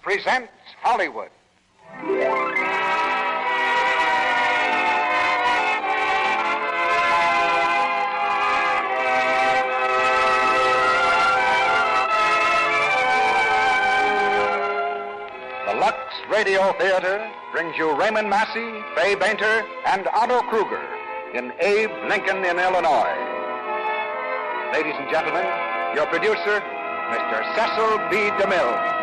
presents Hollywood. The Lux Radio Theater brings you Raymond Massey, Bainter, and Otto Kruger in Abe Lincoln in Illinois. Ladies and gentlemen, your producer, Mr. Cecil B. DeMille.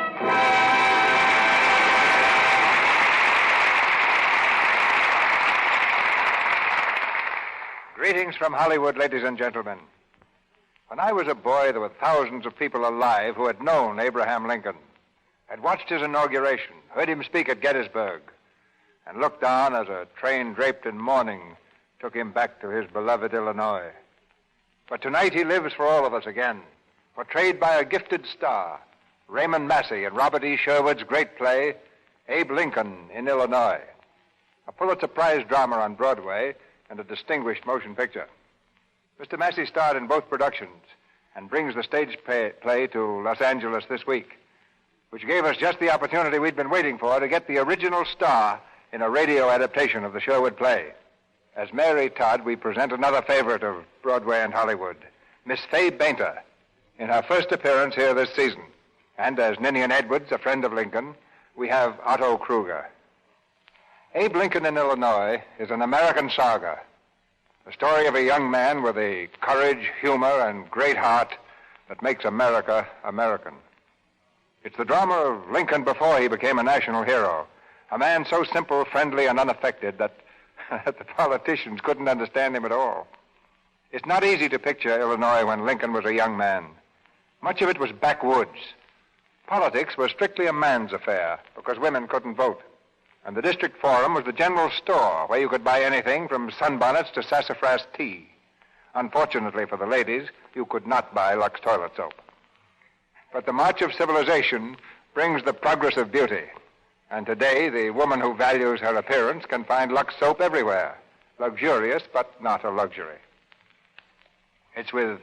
Greetings from Hollywood, ladies and gentlemen. When I was a boy, there were thousands of people alive who had known Abraham Lincoln, had watched his inauguration, heard him speak at Gettysburg, and looked on as a train draped in mourning took him back to his beloved Illinois. But tonight he lives for all of us again, portrayed by a gifted star, Raymond Massey in Robert E. Sherwood's great play, Abe Lincoln in Illinois, a Pulitzer Prize drama on Broadway and a distinguished motion picture. Mr. Massey starred in both productions and brings the stage play to Los Angeles this week, which gave us just the opportunity we'd been waiting for to get the original star in a radio adaptation of the Sherwood play. As Mary Todd, we present another favorite of Broadway and Hollywood, Miss Fay Bainter, in her first appearance here this season. And as Ninian Edwards, a friend of Lincoln, we have Otto Kruger. Abe Lincoln in Illinois is an American saga, the story of a young man with the courage, humor, and great heart that makes America American. It's the drama of Lincoln before he became a national hero, a man so simple, friendly, and unaffected that the politicians couldn't understand him at all. It's not easy to picture Illinois when Lincoln was a young man. Much of it was backwoods. Politics was strictly a man's affair because women couldn't vote. And the district forum was the general store where you could buy anything from sunbonnets to sassafras tea. Unfortunately for the ladies, you could not buy Lux toilet soap. But the march of civilization brings the progress of beauty. And today, the woman who values her appearance can find Lux soap everywhere. Luxurious, but not a luxury. It's with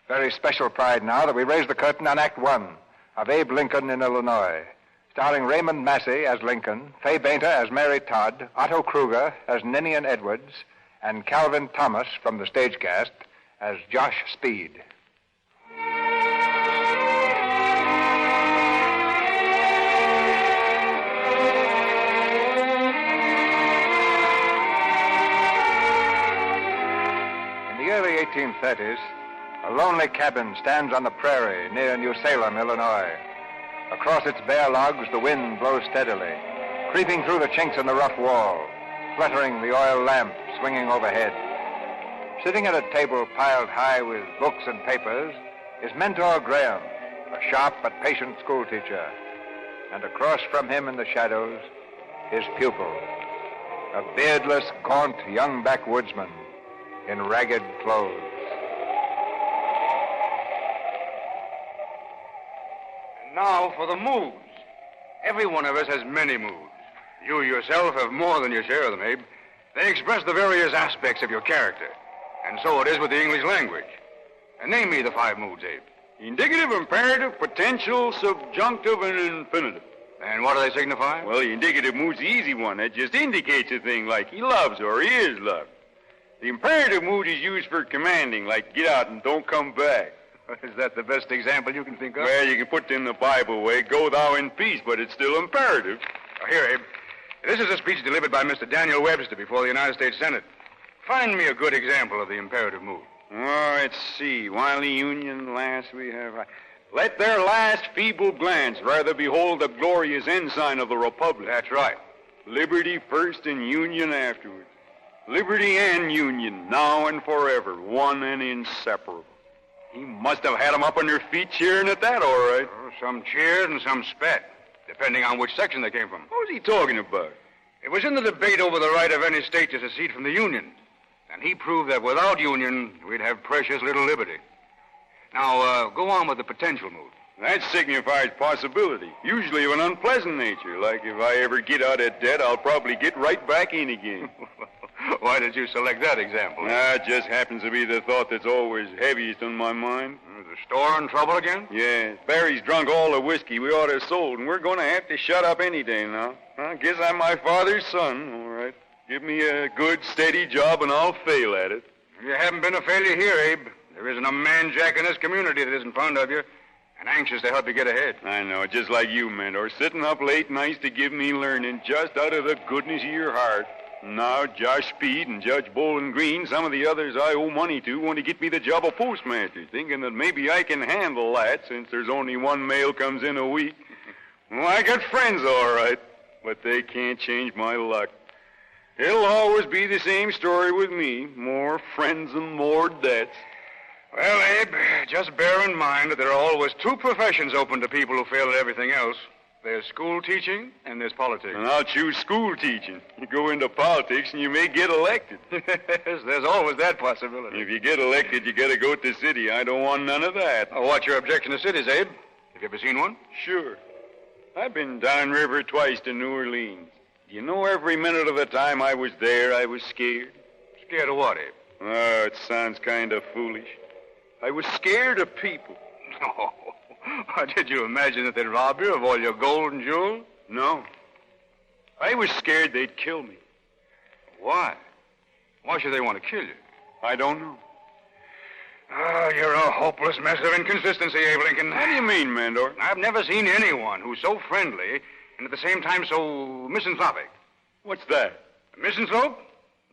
very special pride now that we raise the curtain on Act One of Abe Lincoln in Illinois, starring Raymond Massey as Lincoln, Fay Bainter as Mary Todd, Otto Kruger as Ninian Edwards, and Calvin Thomas from the stage cast as Josh Speed. In the early 1830s, a lonely cabin stands on the prairie near New Salem, Illinois. Across its bare logs, the wind blows steadily, creeping through the chinks in the rough wall, fluttering the oil lamp swinging overhead. Sitting at a table piled high with books and papers is Mentor Graham, a sharp but patient schoolteacher. And across from him in the shadows, his pupil, a beardless, gaunt young backwoodsman in ragged clothes. And now for the moods. Every one of us has many moods. You yourself have more than your share of them, Abe. They express the various aspects of your character. And so it is with the English language. And name me the 5 moods, Abe. Indicative, imperative, potential, subjunctive, and infinitive. And what do they signify? Well, the indicative mood's the easy one. That just indicates a thing like he loves or he is loved. The imperative mood is used for commanding, like get out and don't come back. Is that the best example you can think of? Well, you can put it in the Bible way, go thou in peace, but it's still imperative. Oh, here, Abe. This is a speech delivered by Mr. Daniel Webster before the United States Senate. Find me a good example of the imperative mood. Oh, let's see. While the Union lasts, we have... Let their last feeble glance rather behold the glorious ensign of the Republic. That's right. Liberty first and Union afterwards. Liberty and Union, now and forever, one and inseparable. He must have had them up on their feet cheering at that, all right. Oh, some cheered and some spat, depending on which section they came from. What was he talking about? It was in the debate over the right of any state to secede from the Union. And he proved that without Union, we'd have precious little liberty. Now, go on with the potential mood. That signifies possibility, usually of an unpleasant nature. Like if I ever get out of debt, I'll probably get right back in again. Why did you select that example? It just happens to be the thought that's always heaviest on my mind. It's The store in trouble again? Yes. Barry's drunk all the whiskey we ought to have sold, and we're going to have to shut up any day now. I guess I'm my father's son, all right. Give me a good, steady job, and I'll fail at it. You haven't been a failure here, Abe. There isn't a man jack in this community that isn't fond of you and anxious to help you get ahead. I know, just like you, Mentor. Sitting up late nights to give me learning just out of the goodness of your heart. Now, Josh Speed and Judge Bowling Green, some of the others I owe money to, want to get me the job of postmaster, thinking that maybe I can handle that since there's only one mail comes in a week. Well, I got friends, all right, but they can't change my luck. It'll always be the same story with me. More friends and more debts. Well, Abe, just bear in mind that there are always two professions open to people who fail at everything else. There's school teaching and there's politics. And I'll choose school teaching. You go into politics and you may get elected. Yes, there's always that possibility. If you get elected, you got to go to the city. I don't want none of that. Oh, what's your objection to cities, Abe? Have you ever seen one? Sure. I've been downriver twice to New Orleans. You know, every minute of the time I was there, I was scared. Scared of what, Abe? Oh, it sounds kind of foolish. I was scared of people. No. Did you imagine that they'd rob you of all your gold and jewels? No. I was scared they'd kill me. Why? Why should they want to kill you? I don't know. Oh, you're a hopeless mess of inconsistency, Abe Lincoln. What do you mean, Mandor? I've never seen anyone who's so friendly and at the same time so misanthropic. What's that? A misanthrope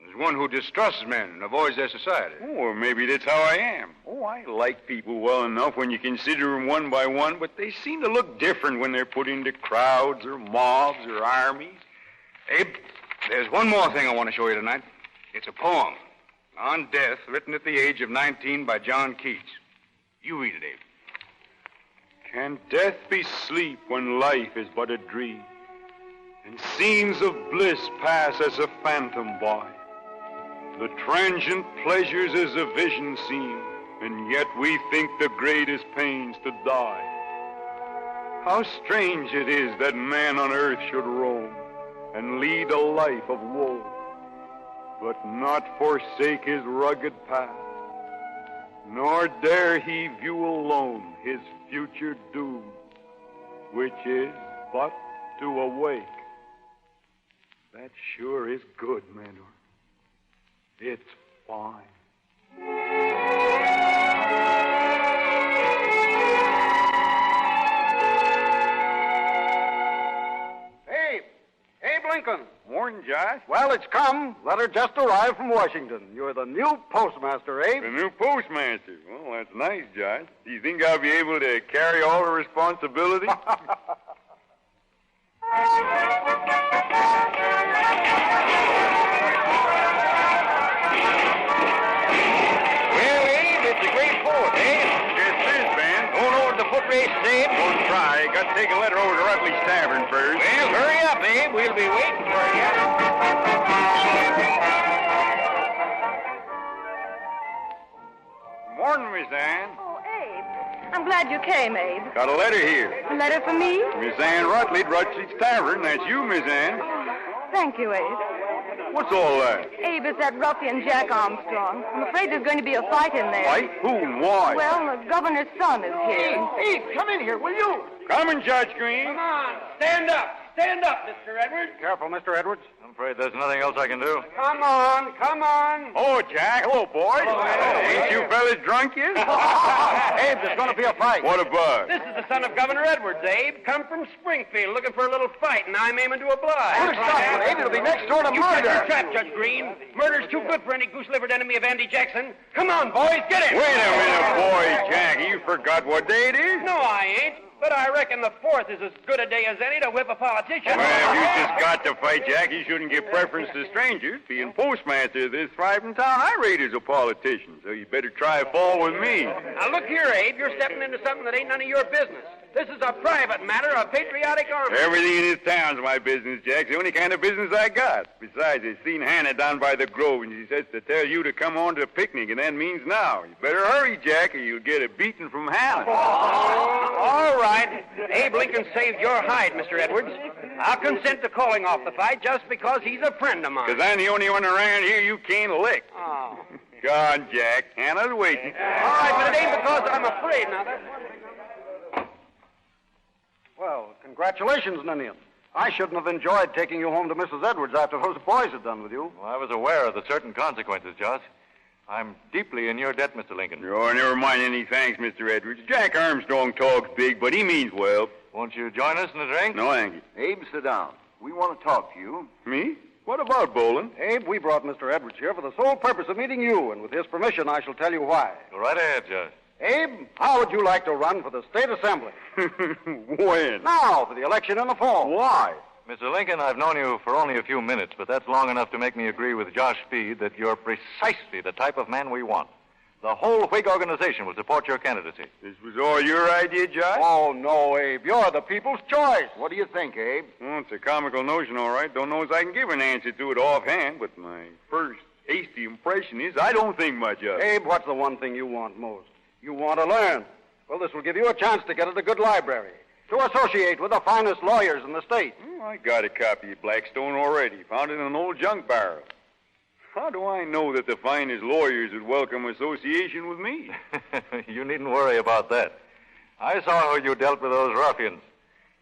is one who distrusts men and avoids their society. Oh, or maybe that's how I am. Oh, I like people well enough when you consider them one by one, but they seem to look different when they're put into crowds or mobs or armies. Abe, there's one more thing I want to show you tonight. It's a poem on death written at the age of 19 by John Keats. You read it, Abe. Can death be sleep when life is but a dream, and scenes of bliss pass as a phantom by? The transient pleasures as a vision seem, and yet we think the greatest pains to die. How strange it is that man on earth should roam and lead a life of woe, but not forsake his rugged path, nor dare he view alone his future doom, which is but to awake. That sure is good, Manor. It's fine. Abe Lincoln. Morning, Josh. Well, it's come. Letter just arrived from Washington. You're the new postmaster, Abe. The new postmaster. Well, that's nice, Josh. Do you think I'll be able to carry all the responsibility? Don't try. Got to take a letter over to Rutledge's Tavern first. Well, hurry up, Abe. We'll be waiting for you. Morning, Miss Ann. Oh, Abe. I'm glad you came, Abe. Got a letter here. A letter for me? Miss Ann Rutledge, Rutledge's Tavern. That's you, Miss Ann. Thank you, Abe. What's all that? Abe, it's that ruffian Jack Armstrong. I'm afraid there's going to be a fight in there. Fight? Who and why? Well, the governor's son is here. Abe, come in here, will you? Coming, Judge Green. Come on, stand up, Mr. Edwards. Careful, Mr. Edwards. I'm afraid there's nothing else I can do. Come on, come on. Oh, Jack. Hello, boys. Ain't you fellas drunk yet? Abe, there's going to be a fight. What about? This is the son of Governor Edwards, Abe. Come from Springfield looking for a little fight, and I'm aiming to oblige. Put a stop to it, Abe. It'll be next door to You set murder. your trap, Judge Green. Murder's too good for any goose-livered enemy of Andy Jackson. Come on, boys, get it. Wait a minute, boy, Jack. You forgot what day it is? No, I ain't. But I reckon the 4th is as good a day as any to whip a politician. Well, if you just got to fight, Jack, you shouldn't give preference to strangers. Being postmaster of this thriving town, I rate as a politician, so you better try a fall with me. Now, look here, Abe. You're stepping into something that ain't none of your business. This is a private matter, a patriotic army. Everything in this town's my business, Jack. It's the only kind of business I got. Besides, I seen Hannah down by the Grove, and she says to tell you to come on to the picnic, and that means now. You better hurry, Jack, or you'll get a beating from Hannah. All right. Abe Lincoln saved your hide, Mr. Edwards. I'll consent to calling off the fight just because he's a friend of mine. Because I'm the only one around here you can't lick. Oh. Go on, Jack. Hannah's waiting. All right, but it ain't because I'm afraid. Now, that's one thing. Well, congratulations, Ninian. I shouldn't have enjoyed taking you home to Mrs. Edwards after those boys had done with you. Well, I was aware of the certain consequences, Josh. I'm deeply in your debt, Mr. Lincoln. Oh, never mind any thanks, Mr. Edwards. Jack Armstrong talks big, but he means well. Won't you join us in a drink? No, thank you. Abe, sit down. We want to talk to you. Me? What about bowling? Abe, we brought Mr. Edwards here for the sole purpose of meeting you, and with his permission, I shall tell you why. Go right ahead, Josh. Abe, how would you like to run for the State Assembly? When? Now, for the election in the fall. Why? Mr. Lincoln, I've known you for only a few minutes, but that's long enough to make me agree with Josh Speed that you're precisely the type of man we want. The whole Whig organization will support your candidacy. This was all your idea, Josh? Oh, no, Abe. You're the people's choice. What do you think, Abe? Well, it's a comical notion, all right. Don't know as I can give an answer to it offhand, but my first hasty impression is I don't think much of it. Abe, what's the one thing you want most? You want to learn. Well, this will give you a chance to get at a good library, to associate with the finest lawyers in the state. Oh, I got a copy of Blackstone already. Found it in an old junk barrel. How do I know that the finest lawyers would welcome association with me? You needn't worry about that. I saw how you dealt with those ruffians.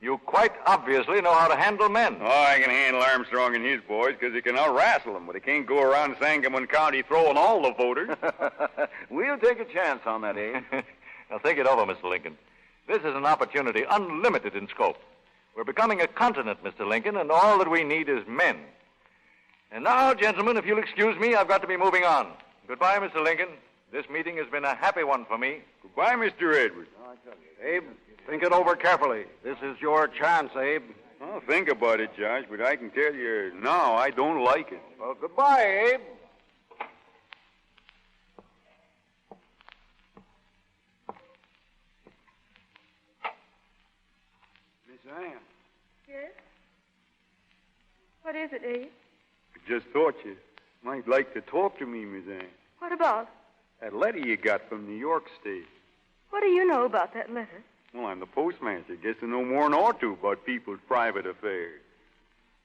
You quite obviously know how to handle men. Oh, I can handle Armstrong and his boys because he can out-wrestle them, but he can't go around Sangamon County throwing all the voters. We'll take a chance on that, Abe. Now, think it over, Mr. Lincoln. This is an opportunity unlimited in scope. We're becoming a continent, Mr. Lincoln, and all that we need is men. And now, gentlemen, if you'll excuse me, I've got to be moving on. Goodbye, Mr. Lincoln. This meeting has been a happy one for me. Goodbye, Mr. Edwards. Abe, think it over carefully. This is your chance, Abe. I'll think about it, Josh, but I can tell you now I don't like it. Well, goodbye, Abe. Miss Ann, Yes? What is it, Abe? I just thought you might like to talk to me, Miss Ann. What about? That letter you got from New York State. What do you know about that letter? Well, I'm the postmaster. Guess I know more than ought to about people's private affairs.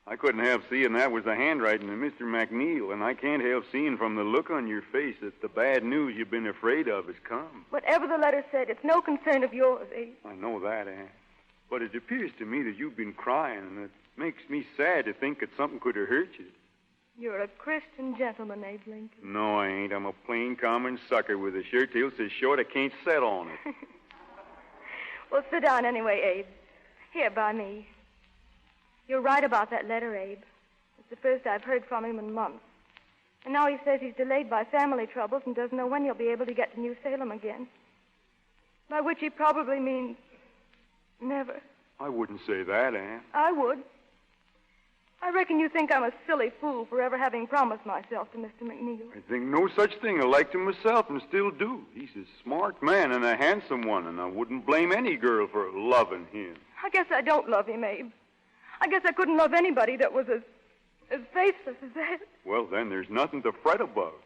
I couldn't help seeing that was the handwriting of Mr. McNeil, and I can't help seeing from the look on your face that the bad news you've been afraid of has come. Whatever the letter said, it's no concern of yours, Abe. I know that, Ann. But it appears to me that you've been crying, and it makes me sad to think that something could have hurt you. You're a Christian gentleman, Abe Lincoln. No, I ain't. I'm a plain, common sucker with a shirt tail so short I can't set on it. Well, sit down anyway, Abe. Here, by me. You're right about that letter, Abe. It's the first I've heard from him in months. And now he says he's delayed by family troubles and doesn't know when he'll be able to get to New Salem again. By which he probably means never. I wouldn't say that, Ann. I would. I reckon you think I'm a silly fool for ever having promised myself to Mr. McNeil. I think no such thing. I liked him myself and still do. He's a smart man and a handsome one, and I wouldn't blame any girl for loving him. I guess I don't love him, Abe. I guess I couldn't love anybody that was as faithless as that. Well, then, there's nothing to fret about.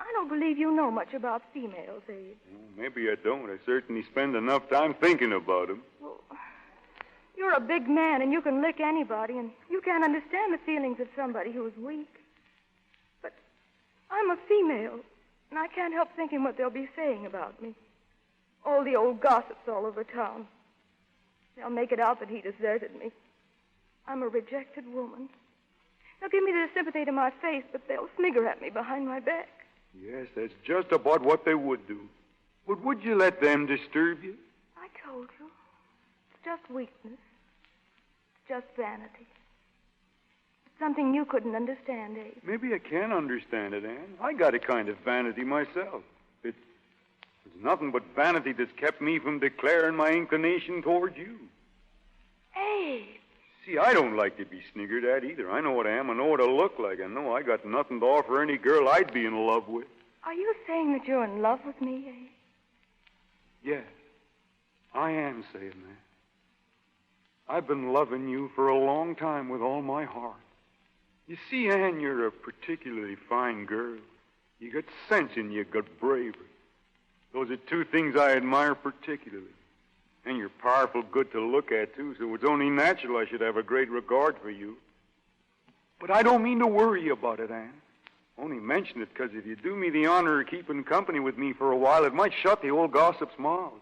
I don't believe you know much about females, Abe. Well, maybe I don't. I certainly spend enough time thinking about them. Well, you're a big man, and you can lick anybody, and you can't understand the feelings of somebody who is weak. But I'm a female, and I can't help thinking what they'll be saying about me. All the old gossips all over town. They'll make it out that he deserted me. I'm a rejected woman. They'll give me their sympathy to my face, but they'll snigger at me behind my back. Yes, that's just about what they would do. But would you let them disturb you? I told you. It's just weakness. It's just vanity. It's something you couldn't understand, Abe. Maybe I can understand it, Ann. I got a kind of vanity myself. It's nothing but vanity that's kept me from declaring my inclination toward you. Abe! See, I don't like to be sniggered at either. I know what I am. I know what I look like. I know I got nothing to offer any girl I'd be in love with. Are you saying that you're in love with me, Abe? Yes, I am saying that. I've been loving you for a long time with all my heart. You see, Ann, you're a particularly fine girl. You got sense and you got bravery. Those are two things I admire particularly. And you're powerful good to look at, too, so it's only natural I should have a great regard for you. But I don't mean to worry you about it, Ann. Only mention it because if you do me the honor of keeping company with me for a while, it might shut the old gossip's mouth.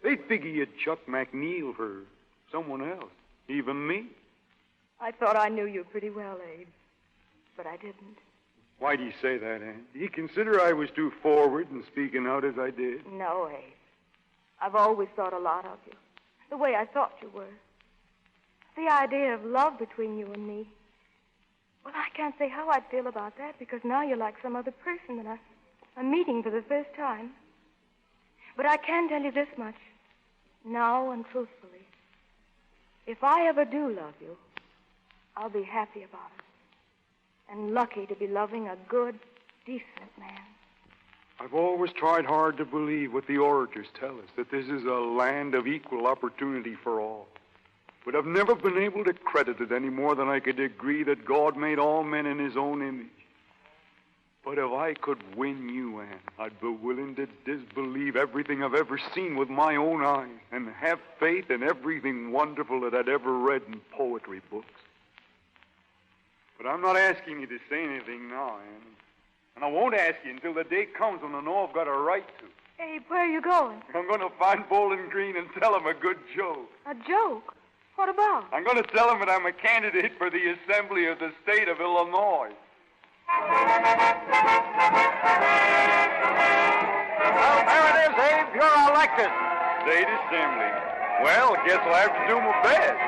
They'd figure you'd chuck McNeil for someone else, even me. I thought I knew you pretty well, Abe, but I didn't. Why do you say that, Ann? Do you consider I was too forward in speaking out as I did? No, Abe. I've always thought a lot of you, the way I thought you were. The idea of love between you and me. Well, I can't say how I'd feel about that because now you're like some other person that I'm meeting for the first time. But I can tell you this much, now and truthfully. If I ever do love you, I'll be happy about it. And lucky to be loving a good, decent man. I've always tried hard to believe what the orators tell us, that this is a land of equal opportunity for all. But I've never been able to credit it any more than I could agree that God made all men in his own image. But if I could win you, Ann, I'd be willing to disbelieve everything I've ever seen with my own eyes and have faith in everything wonderful that I'd ever read in poetry books. But I'm not asking you to say anything now, Ann. And I won't ask you until the day comes when I know I've got a right to. Abe, where are you going? I'm going to find Bowling Green and tell him a good joke. A joke? What about? I'm going to tell him that I'm a candidate for the Assembly of the State of Illinois. Well, there it is, Abe. You're elected. State Assembly. Well, guess I'll have to do my best.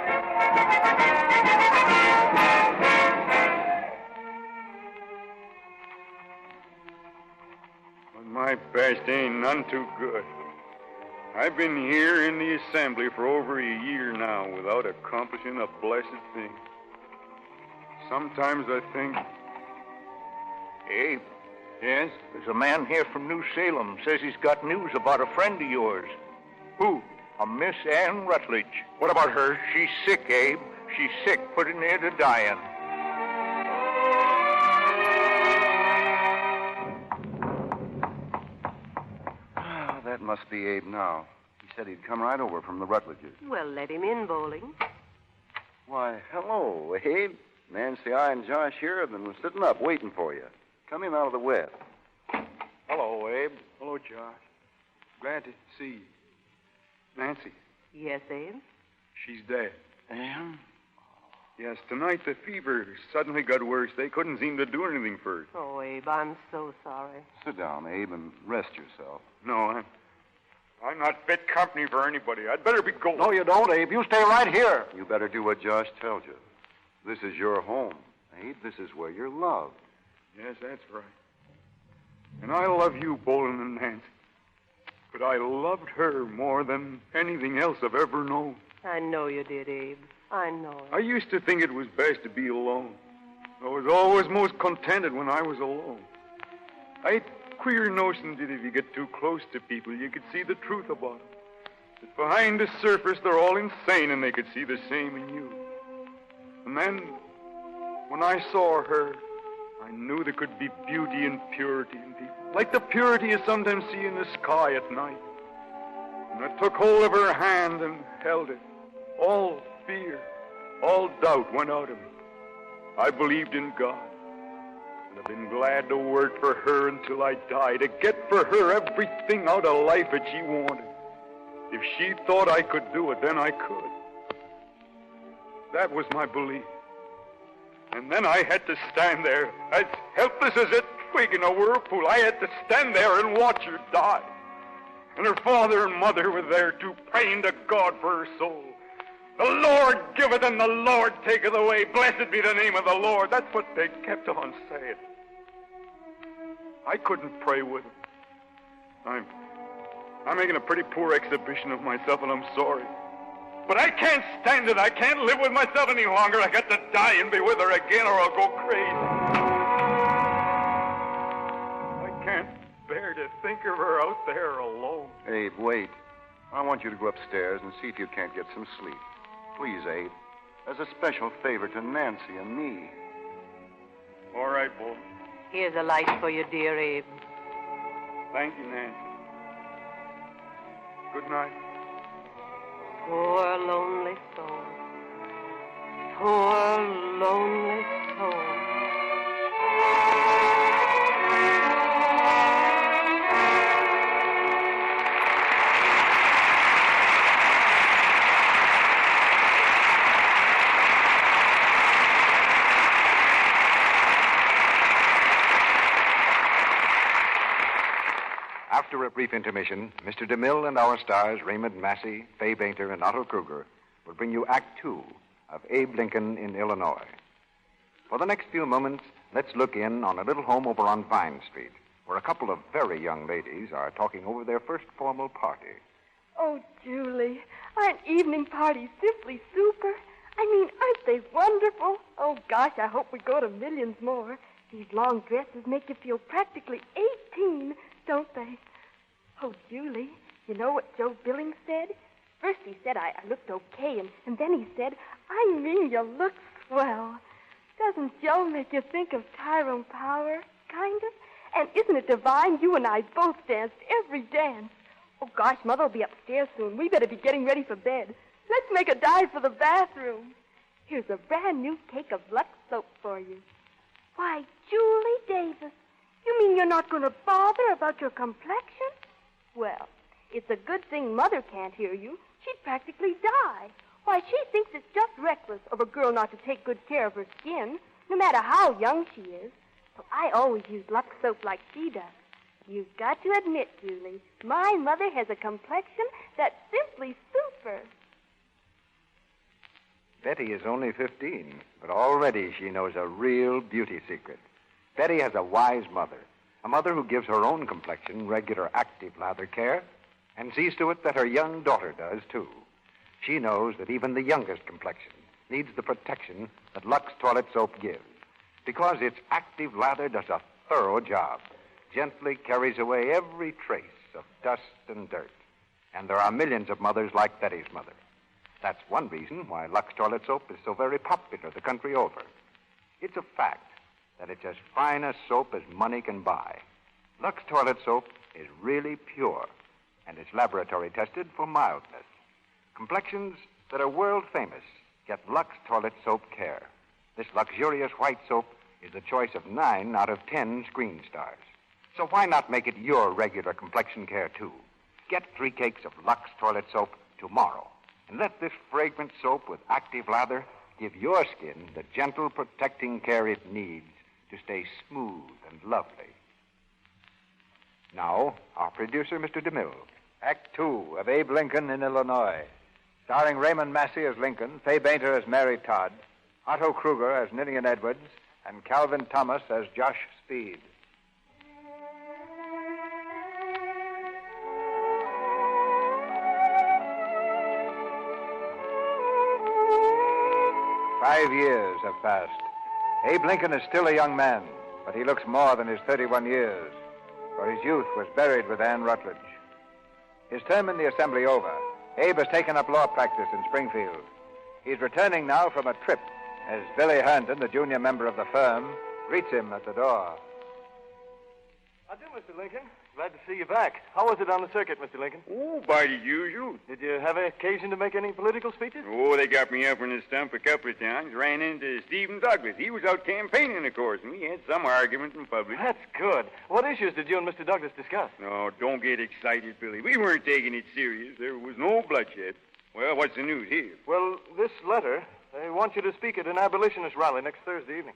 But my best ain't none too good. I've been here in the Assembly for over a year now without accomplishing a blessed thing. Sometimes I think... Abe? Yes? There's a man here from New Salem. Says he's got news about a friend of yours. Who? A Miss Ann Rutledge. What about her? She's sick, Abe. She's sick, pretty near to dying. That must be Abe now. He said he'd come right over from the Rutledges. Well, let him in, Bowling. Why, hello, Abe. Nancy, I, and Josh here have been sitting up waiting for you. Come in out of the wet. Hello, Abe. Hello, Josh. Glad to see you. Nancy. Yes, Abe? She's dead. Ann? Yes, tonight the fever suddenly got worse. They couldn't seem to do anything for her. Oh, Abe, I'm so sorry. Sit down, Abe, and rest yourself. No, I'm not fit company for anybody. I'd better be going. No, you don't, Abe. You stay right here. You better do what Josh tells you. This is your home, Abe. This is where you're loved. Yes, that's right. And I love you, Bolin and Nancy. But I loved her more than anything else I've ever known. I know you did, Abe. I know. I used to think it was best to be alone. I was always most contented when I was alone. I had queer notions that if you get too close to people, you could see the truth about them. That behind the surface, they're all insane, and they could see the same in you. And then, when I saw her, I knew there could be beauty and purity in people, like the purity you sometimes see in the sky at night. And I took hold of her hand and held it. All fear, all doubt went out of me. I believed in God. And I've been glad to work for her until I die, to get for her everything out of life that she wanted. If she thought I could do it, then I could. That was my belief. And then I had to stand there, as helpless as a twig in a whirlpool. I had to stand there and watch her die. And her father and mother were there, too, praying to God for her soul. The Lord giveth and the Lord taketh away. Blessed be the name of the Lord. That's what they kept on saying. I couldn't pray with them. I'm making a pretty poor exhibition of myself, and I'm sorry. But I can't stand it. I can't live with myself any longer. I got to die and be with her again, or I'll go crazy. I can't bear to think of her out there alone. Abe, wait. I want you to go upstairs and see if you can't get some sleep. Please, Abe. As a special favor to Nancy and me. All right, Bull. Here's a light for you, dear Abe. Thank you, Nancy. Good night. Poor lonely soul. Poor lonely soul. After a brief intermission, Mr. DeMille and our stars, Raymond Massey, Fay Bainter, and Otto Kruger, will bring you Act Two of Abe Lincoln in Illinois. For the next few moments, let's look in on a little home over on Vine Street, where a couple of very young ladies are talking over their first formal party. Oh, Julie, aren't evening parties simply super? I mean, aren't they wonderful? Oh, gosh, I hope we go to millions more. These long dresses make you feel practically 18, don't they? Oh, Julie, you know what Joe Billings said? First he said I looked okay, and then he said, I mean, you look swell. Doesn't Joe make you think of Tyrone Power, kind of? And isn't it divine? You and I both danced every dance. Oh, gosh, Mother will be upstairs soon. We better be getting ready for bed. Let's make a dive for the bathroom. Here's a brand new cake of Lux soap for you. Why, Julie Davis, you mean you're not going to bother about your complexion? Well, it's a good thing Mother can't hear you. She'd practically die. Why, she thinks it's just reckless of a girl not to take good care of her skin, no matter how young she is. So I always use Lux soap like she does. You've got to admit, Julie, my mother has a complexion that's simply super. Betty is only 15, but already she knows a real beauty secret. Betty has a wise mother, a mother who gives her own complexion regular active lather care and sees to it that her young daughter does, too. She knows that even the youngest complexion needs the protection that Lux toilet soap gives, because its active lather does a thorough job, gently carries away every trace of dust and dirt. And there are millions of mothers like Betty's mother. That's one reason why Lux toilet soap is so very popular the country over. It's a fact that it's as fine a soap as money can buy. Lux toilet soap is really pure, and it's laboratory tested for mildness. Complexions that are world famous get Lux toilet soap care. This luxurious white soap is the choice of 9 out of 10 screen stars. So why not make it your regular complexion care, too? Get 3 cakes of Lux toilet soap tomorrow. And let this fragrant soap with active lather give your skin the gentle, protecting care it needs to stay smooth and lovely. Now, our producer, Mr. DeMille. Act Two of Abe Lincoln in Illinois. Starring Raymond Massey as Lincoln, Fay Bainter as Mary Todd, Otto Kruger as Ninian Edwards, and Calvin Thomas as Josh Speed. Five years have passed. Abe Lincoln is still a young man, but he looks more than his 31 years, for his youth was buried with Ann Rutledge. His term in the assembly over, Abe has taken up law practice in Springfield. He's returning now from a trip as Billy Herndon, the junior member of the firm, greets him at the door. I do, Mr. Lincoln. Glad to see you back. How was it on the circuit, Mr. Lincoln? Oh, by the usual. Did you have occasion to make any political speeches? Oh, they got me up in the stump a couple of times. Ran into Stephen Douglas. He was out campaigning, of course, and we had some argument in public. That's good. What issues did you and Mr. Douglas discuss? No, don't get excited, Billy. We weren't taking it serious. There was no bloodshed. Well, what's the news here? Well, this letter, they want you to speak at an abolitionist rally next Thursday evening.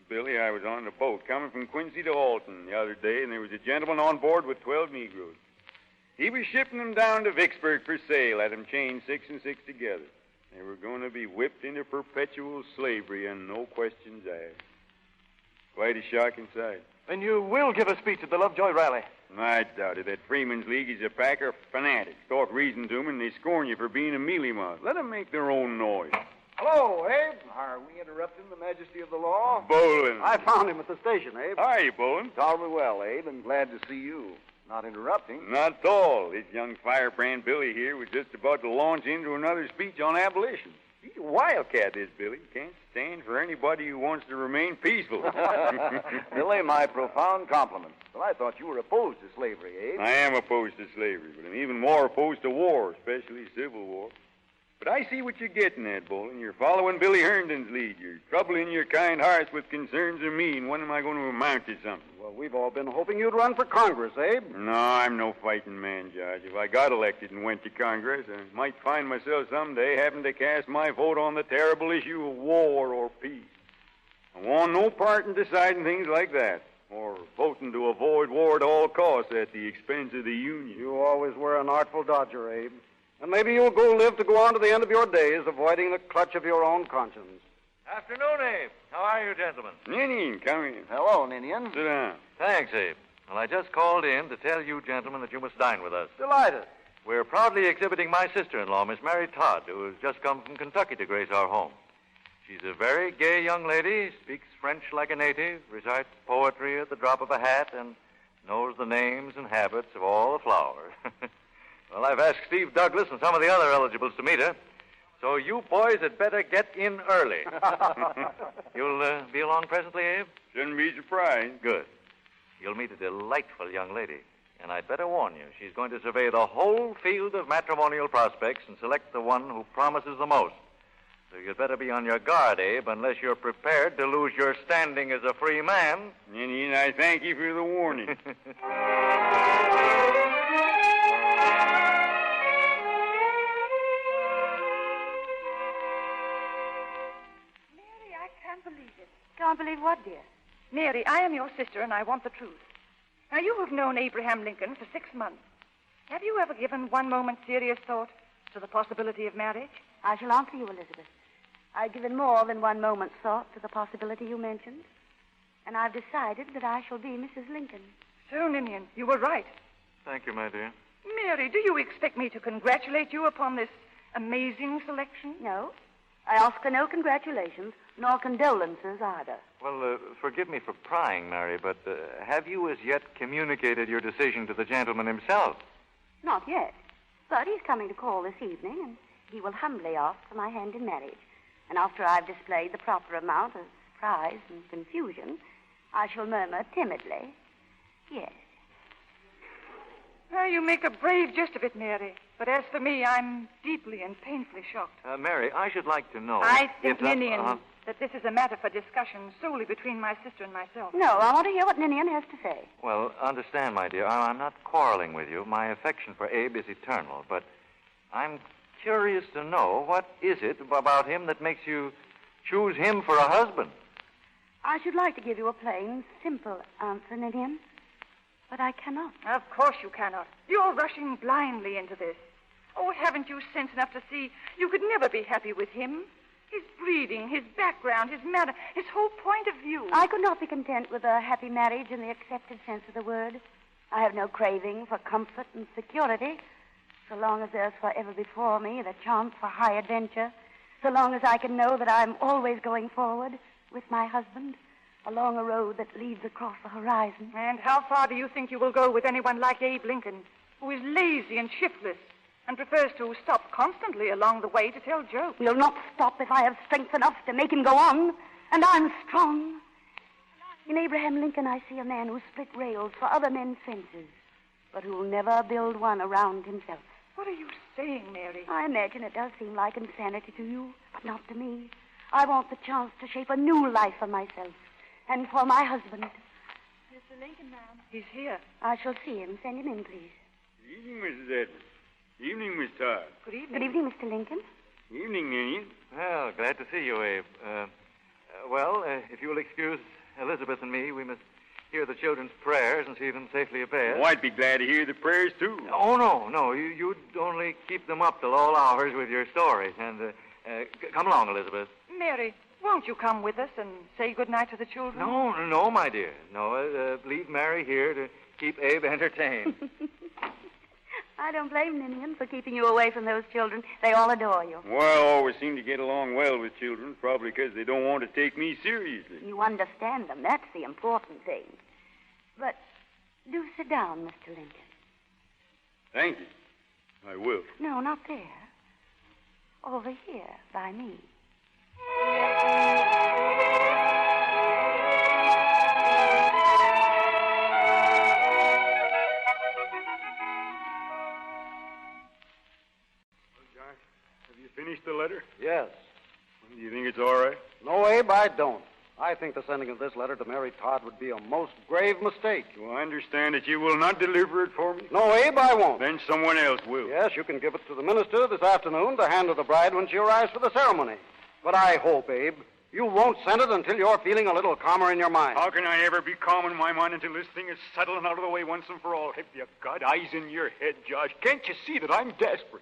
Billy, I was on the boat coming from Quincy to Alton the other day, and there was a gentleman on board with 12 Negroes. He was shipping them down to Vicksburg for sale, had them chained 6 and 6 together. They were going to be whipped into perpetual slavery and no questions asked. Quite a shocking sight. And you will give a speech at the Lovejoy rally? I doubt it. That Freeman's League is a pack of fanatics. Talk reason to them, and they scorn you for being a mealy-mouthed. Let them make their own noise. Hello, Abe. Are we interrupting the majesty of the law? Bolin. I found him at the station, Abe. How are you, Bolin? Tolerably well, Abe, and glad to see you. Not interrupting. Not at all. This young firebrand Billy here was just about to launch into another speech on abolition. He's a wildcat, this Billy. Can't stand for anybody who wants to remain peaceful. Billy, my profound compliments. But I thought you were opposed to slavery, Abe. I am opposed to slavery, but I'm even more opposed to war, especially civil war. But I see what you're getting at, Bolin. You're following Billy Herndon's lead. You're troubling your kind hearts with concerns of me, and when am I going to amount to something? Well, we've all been hoping you'd run for Congress, Abe. No, I'm no fighting man, Judge. If I got elected and went to Congress, I might find myself someday having to cast my vote on the terrible issue of war or peace. I want no part in deciding things like that. Or voting to avoid war at all costs at the expense of the Union. You always were an artful dodger, Abe. And maybe you'll live to go on to the end of your days, avoiding the clutch of your own conscience. Afternoon, Abe. How are you, gentlemen? Ninian, come in. Hello, Ninian. Sit down. Thanks, Abe. Well, I just called in to tell you, gentlemen, that you must dine with us. Delighted. We're proudly exhibiting my sister-in-law, Miss Mary Todd, who has just come from Kentucky to grace our home. She's a very gay young lady, speaks French like a native, recites poetry at the drop of a hat, and knows the names and habits of all the flowers. Well, I've asked Steve Douglas and some of the other eligibles to meet her, so you boys had better get in early. You'll be along presently, Abe? Shouldn't be surprised. Good. You'll meet a delightful young lady. And I'd better warn you, she's going to survey the whole field of matrimonial prospects and select the one who promises the most. So you'd better be on your guard, Abe, unless you're prepared to lose your standing as a free man. Ninian, I thank you for the warning. Mary, I can't believe it. Can't believe what, dear? Mary, I am your sister, and I want the truth. Now, you have known Abraham Lincoln for 6 months. Have you ever given one moment's serious thought to the possibility of marriage? I shall answer you, Elizabeth. I've given more than one moment's thought to the possibility you mentioned, and I've decided that I shall be Mrs. Lincoln. So, Ninian, you were right. Thank you, my dear. Mary, do you expect me to congratulate you upon this amazing selection? No. I ask for no congratulations, nor condolences either. Well, forgive me for prying, Mary, but have you as yet communicated your decision to the gentleman himself? Not yet. But he's coming to call this evening, and he will humbly ask for my hand in marriage. And after I've displayed the proper amount of surprise and confusion, I shall murmur timidly, yes. Well, you make a brave jest of it, Mary. But as for me, I'm deeply and painfully shocked. Mary, I should like to know... I think, Ninian, that this is a matter for discussion solely between my sister and myself. No, I want to hear what Ninian has to say. Well, understand, my dear, I'm not quarreling with you. My affection for Abe is eternal, but I'm curious to know what is it about him that makes you choose him for a husband? I should like to give you a plain, simple answer, Ninian, but I cannot. Of course you cannot. You're rushing blindly into this. Oh, haven't you sense enough to see you could never be happy with him? His breeding, his background, his manner, his whole point of view. I could not be content with a happy marriage in the accepted sense of the word. I have no craving for comfort and security, so long as there's forever before me the chance for high adventure, so long as I can know that I'm always going forward with my husband along a road that leads across the horizon. And how far do you think you will go with anyone like Abe Lincoln, who is lazy and shiftless and prefers to stop constantly along the way to tell jokes? He'll not stop if I have strength enough to make him go on, and I'm strong. In Abraham Lincoln, I see a man who split rails for other men's fences, but who'll never build one around himself. What are you saying, Mary? I imagine it does seem like insanity to you, but not to me. I want the chance to shape a new life for myself and for my husband. Mr. Lincoln, ma'am. He's here. I shall see him. Send him in, please. Good evening, Mrs. Edwards. Evening, Miss Todd. Good evening. Good evening, Mr. Lincoln. Evening, Ninian. Well, glad to see you, Abe. If you'll excuse Elizabeth and me, we must hear the children's prayers and see them safely abed. Oh, I'd be glad to hear the prayers, too. Oh, no. You'd only keep them up till all hours with your stories. And come along, Elizabeth. Mary, won't you come with us and say goodnight to the children? No, my dear. No, leave Mary here to keep Abe entertained. I don't blame Ninian for keeping you away from those children. They all adore you. Well, I always seem to get along well with children, probably because they don't want to take me seriously. You understand them. That's the important thing. But do sit down, Mr. Lincoln. Thank you. I will. No, not there. Over here, by me. Finished the letter? Yes. Do you think it's all right? No, Abe, I don't. I think the sending of this letter to Mary Todd would be a most grave mistake. Well, I understand that you will not deliver it for me. No, Abe, I won't. Then someone else will. Yes, you can give it to the minister this afternoon to hand to the bride when she arrives for the ceremony. But I hope, Abe, You won't send it until you're feeling a little calmer in your mind. How can I ever be calm in my mind until this thing is settled and out of the way once and for all? Have you got eyes in your head, Josh? Can't you see that I'm desperate?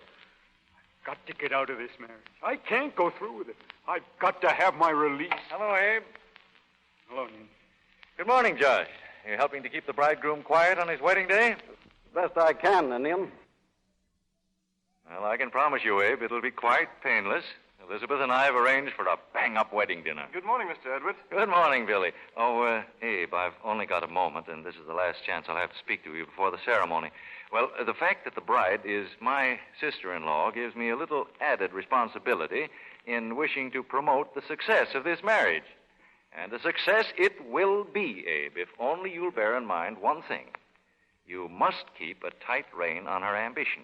I've got to get out of this marriage. I can't go through with it. I've got to have my release. Hello, Abe. Hello, Nin. Good morning, Josh. You helping to keep the bridegroom quiet on his wedding day? Best I can, Ninian. Well, I can promise you, Abe, it'll be quite painless. Elizabeth and I have arranged for a bang-up wedding dinner. Good morning, Mr. Edwards. Good morning, Billy. Oh, Abe, I've only got a moment, and this is the last chance I'll have to speak to you before the ceremony. Well, the fact that the bride is my sister-in-law gives me a little added responsibility in wishing to promote the success of this marriage. And a success it will be, Abe, if only you'll bear in mind one thing. You must keep a tight rein on her ambition.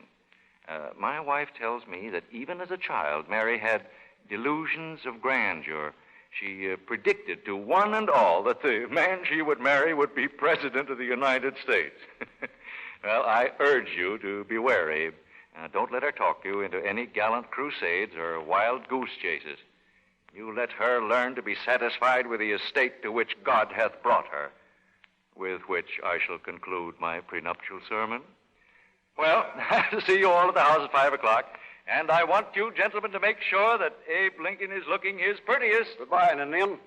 My wife tells me that even as a child, Mary had delusions of grandeur. She predicted to one and all that the man she would marry would be President of the United States. Well, I urge you to beware, Abe. Don't let her talk you into any gallant crusades or wild goose chases. You let her learn to be satisfied with the estate to which God hath brought her, with which I shall conclude my prenuptial sermon. Well, I have to see you all at the house at 5 o'clock, and I want you gentlemen to make sure that Abe Lincoln is looking his prettiest. Goodbye, Ninian.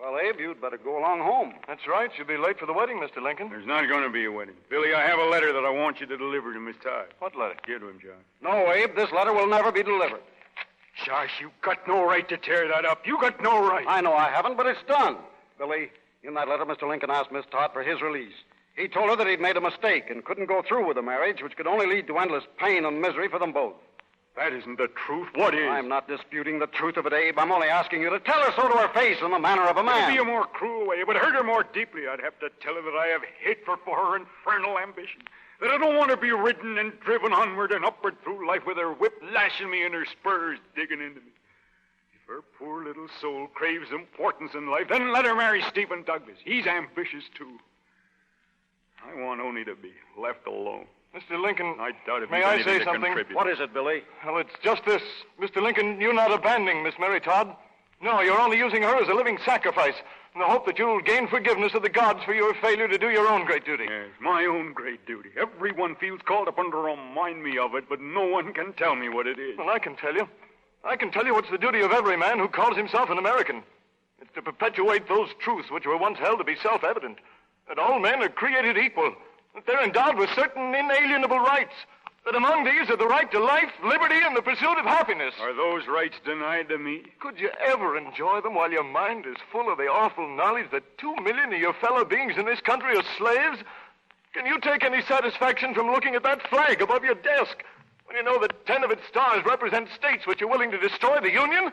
Well, Abe, you'd better go along home. That's right. You'll be late for the wedding, Mr. Lincoln. There's not going to be a wedding. Billy, I have a letter that I want you to deliver to Miss Todd. What letter? Give to him, Josh. No, Abe, this letter will never be delivered. Josh, you got no right to tear that up. You got no right. I know I haven't, but it's done. Billy, in that letter, Mr. Lincoln asked Miss Todd for his release. He told her that he'd made a mistake and couldn't go through with the marriage, which could only lead to endless pain and misery for them both. That isn't the truth. What is? I'm not disputing the truth of it, Abe. I'm only asking you to tell her so to her face in the manner of a man. It'd be a more cruel way. It would hurt her more deeply. I'd have to tell her that I have hatred for her infernal ambition. That I don't want to be ridden and driven onward and upward through life with her whip lashing me and her spurs digging into me. If her poor little soul craves importance in life, then let her marry Stephen Douglas. He's ambitious, too. I want only to be left alone. Mr. Lincoln, I doubt if may he's I anything say to something? contribute. What is it, Billy? Well, it's just this. Mr. Lincoln, you're not abandoning Miss Mary Todd. No, you're only using her as a living sacrifice in the hope that you'll gain forgiveness of the gods for your failure to do your own great duty. Yes, my own great duty. Everyone feels called upon to remind me of it, but no one can tell me what it is. Well, I can tell you. I can tell you what's the duty of every man who calls himself an American. It's to perpetuate those truths which were once held to be self-evident. That all men are created equal. That they're endowed with certain inalienable rights. That among these are the right to life, liberty, and the pursuit of happiness. Are those rights denied to me? Could you ever enjoy them while your mind is full of the awful knowledge that 2 million of your fellow beings in this country are slaves? Can you take any satisfaction from looking at that flag above your desk when you know that 10 of its stars represent states which are willing to destroy the Union?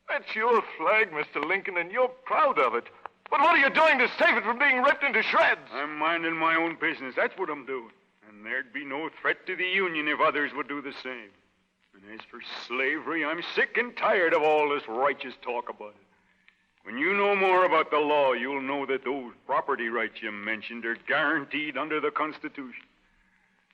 That's your flag, Mr. Lincoln, and you're proud of it. But what are you doing to save it from being ripped into shreds? I'm minding my own business. That's what I'm doing. And there'd be no threat to the Union if others would do the same. And as for slavery, I'm sick and tired of all this righteous talk about it. When you know more about the law, you'll know that those property rights you mentioned are guaranteed under the Constitution.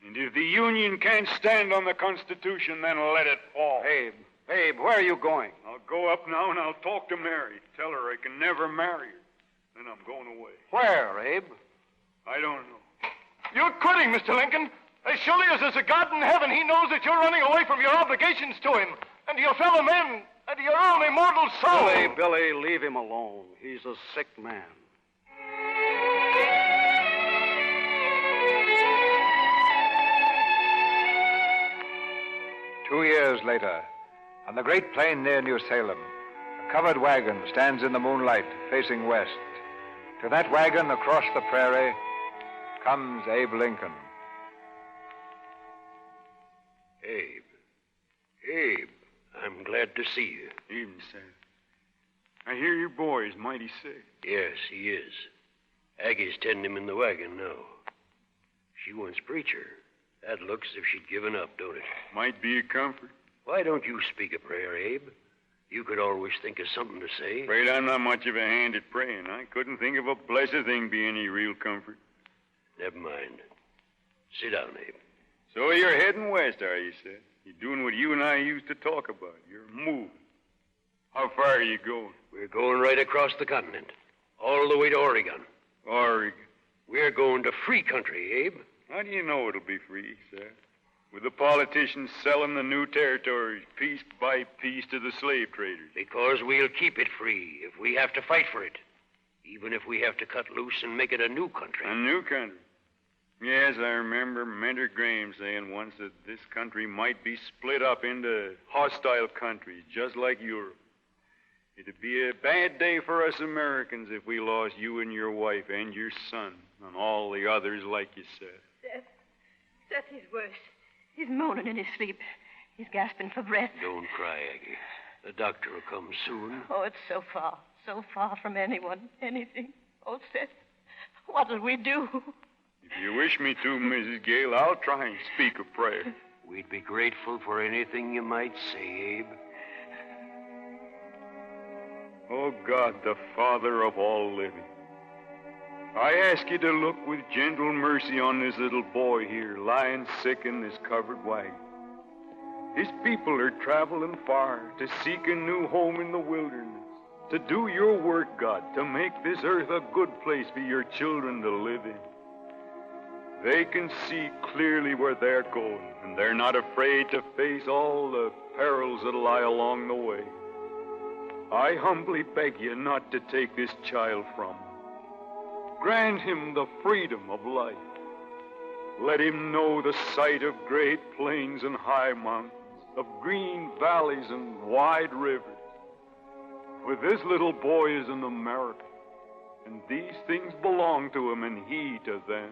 And if the Union can't stand on the Constitution, then let it fall. Abe, where are you going? I'll go up now and I'll talk to Mary. Tell her I can never marry her. Then I'm going away. Where, Abe? I don't know. You're quitting, Mr. Lincoln. As surely as there's a God in heaven, he knows that you're running away from your obligations to him and to your fellow men and to your own immortal soul. Billy, leave him alone. He's a sick man. Two years later, on the great plain near New Salem, a covered wagon stands in the moonlight facing west. To that wagon across the prairie comes Abe Lincoln. Abe, I'm glad to see you. Evening, Seth. I hear your boy is mighty sick. Yes, he is. Aggie's tending him in the wagon now. She once preacher. That looks as if she'd given up, don't it? Might be a comfort. Why don't you speak a prayer, Abe? You could always think of something to say. Afraid I'm not much of a hand at praying. I couldn't think of a blessed thing be any real comfort. Never mind. Sit down, Abe. So you're heading west, are you, Seth? You're doing what you and I used to talk about. You're moving. How How far are you going? We're going right across the continent, all the way to Oregon. Oregon. We're going to free country, Abe. How do you know it'll be free, sir? With the politicians selling the new territories piece by piece to the slave traders. Because we'll keep it free if we have to fight for it. Even if we have to cut loose and make it a new country. A new country? Yes, I remember Mentor Graham saying once that this country might be split up into hostile countries, just like Europe. It'd be a bad day for us Americans if we lost you and your wife and your son and all the others like you said. Seth, he's worse. He's moaning in his sleep. He's gasping for breath. Don't cry, Aggie. The doctor will come soon. Oh, it's so far from anyone, anything. Oh, Seth, what'll we do? If you wish me to, Mrs. Gale, I'll try and speak a prayer. We'd be grateful for anything you might say, Abe. Oh, God, the Father of all living, I ask you to look with gentle mercy on this little boy here, lying sick in this covered wagon. His people are traveling far to seek a new home in the wilderness, to do your work, God, to make this earth a good place for your children to live in. They can see clearly where they're going, and they're not afraid to face all the perils that lie along the way. I humbly beg you not to take this child from him. Grant him the freedom of life. Let him know the sight of great plains and high mountains, of green valleys and wide rivers. For this little boy is an American, and these things belong to him and he to them.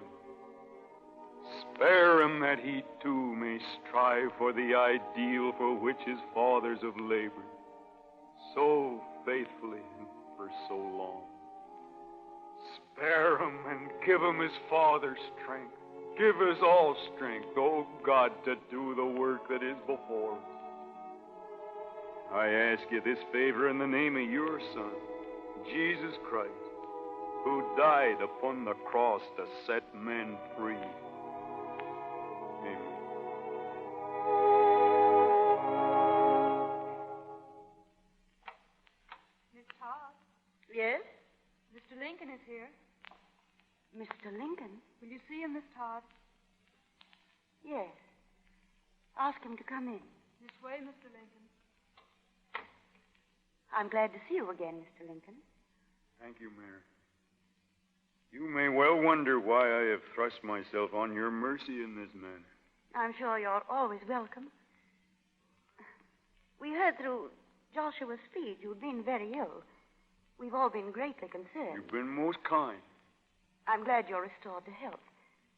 Spare him that he too may strive for the ideal for which his fathers have labored so faithfully and for so long. Spare him and give him his father's strength. Give us all strength, oh God, to do the work that is before us. I ask you this favor in the name of your Son, Jesus Christ, who died upon the cross to set men free. Amen. Miss Todd? Yes? Mr. Lincoln is here. Mr. Lincoln? Will you see him, Miss Todd? Yes. Ask him to come in. This way, Mr. Lincoln. I'm glad to see you again, Mr. Lincoln. Thank you, Mary. You may well wonder why I have thrust myself on your mercy in this manner. I'm sure you're always welcome. We heard through Joshua's speech you'd been very ill. We've all been greatly concerned. You've been most kind. I'm glad you're restored to health.